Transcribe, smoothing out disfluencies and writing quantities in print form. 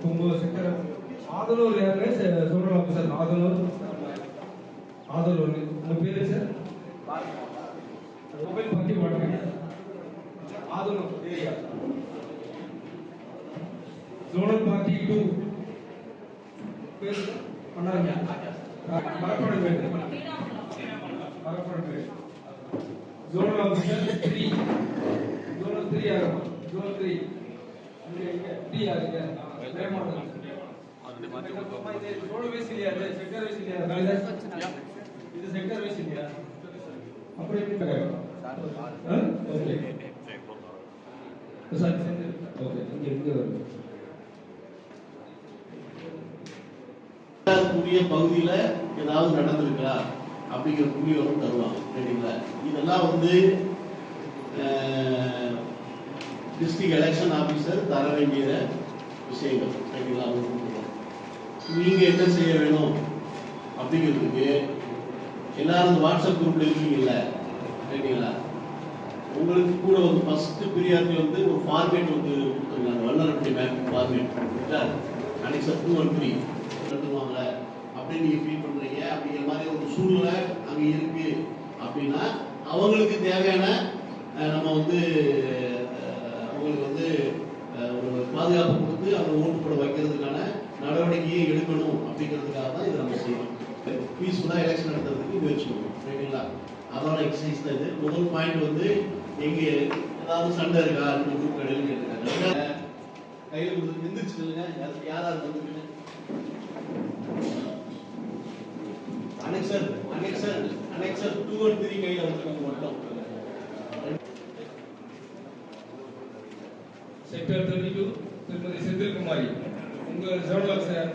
உங்க செக்டர் ஆதனூர் யாருங்க சொல்றாங்க சார்? ஆதனூர் உங்க பேரு சார்? மொபைல் பத்தி பாருங்க. ஆதனூர் ஏரியா ஜோனல் பார்ட்டி 2 பேர் பண்ணாங்க. மரப்பணம் பேர் ஜோனல் ஆஃபீஸர் 3 ஜோனல் 3 ஆகும். ஜோனல் 3 இங்க டி ஆகுங்க. பிரேமானந்த் ஜோனல் வைஸ் இல்லையா? செக்டர் வைஸ் இல்லையா? இது செக்டர் வைஸ் இல்லையா? அப்படி எப்படி ஓகே சார் ஓகே இங்க வருது. கூடிய பகுதியில ஏதாவது நடந்திருக்கா அப்படிங்கிற புள்ளிவரம் தருவாங்க. சரிங்களா? இதெல்லாம் வந்து டிஸ்ட்ரிக்ட் எலெக்ஷன் ஆபீசர் தர வேண்டிய விஷயங்கள். சரிங்களா? நீங்க என்ன செய்ய வேணும் அப்படிங்கிறதுக்கு எல்லாரும் வாட்ஸ்அப் குரூப்ல இருக்கீங்கல்ல, சரிங்களா? உங்களுக்கு கூட வந்து ஃபர்ஸ்ட் பிரியாரிட்டி வந்து ஒரு ஃபார்மேட் வந்து கொடுத்துருக்காங்க. Vulnerability map format annexure 2 and 3 எடுத்துவாங்க அப்படின்னு நீங்க ஃபீல் பண்றீங்க. அப்படிங்கிற மாதிரி ஒரு சூழ்நிலை அங்க இருக்கு அப்படின்னா அவங்களுக்கு தேவையான நம்ம வந்து அவங்களுக்கு வந்து ஒரு பாதுகாப்பு கொடுத்து அவங்க ஓட்டு போட வைக்கிறதுக்கான நடவடிக்கையை எடுக்கணும் அப்படிங்கிறதுக்காக தான் இதை நம்ம செய்யணும். பீஸ்ஃபுல்லாக எலெக்ஷன் நடத்துறதுக்கு முயற்சி பண்ணணும். சரிங்களா? அதோட எக்ஸசைஸ் தான் இது. முதல் பாயிண்ட் வந்து எங்க ஏதாவது சண்டை இருக்கா குரூப் கடையில் கேட்டுருக்காங்க. கையில் கொடுத்து எந்திரிச்சுக்கலுங்க. யாராவது வந்துருக்குங்க. அனெக்சர் 2 and 3 கையில் வந்துருக்காங்க மட்டும். செக்டர் 32 திருமதி செந்தில்குமாரி உங்க ஜோனல் ஆஃபீஸர்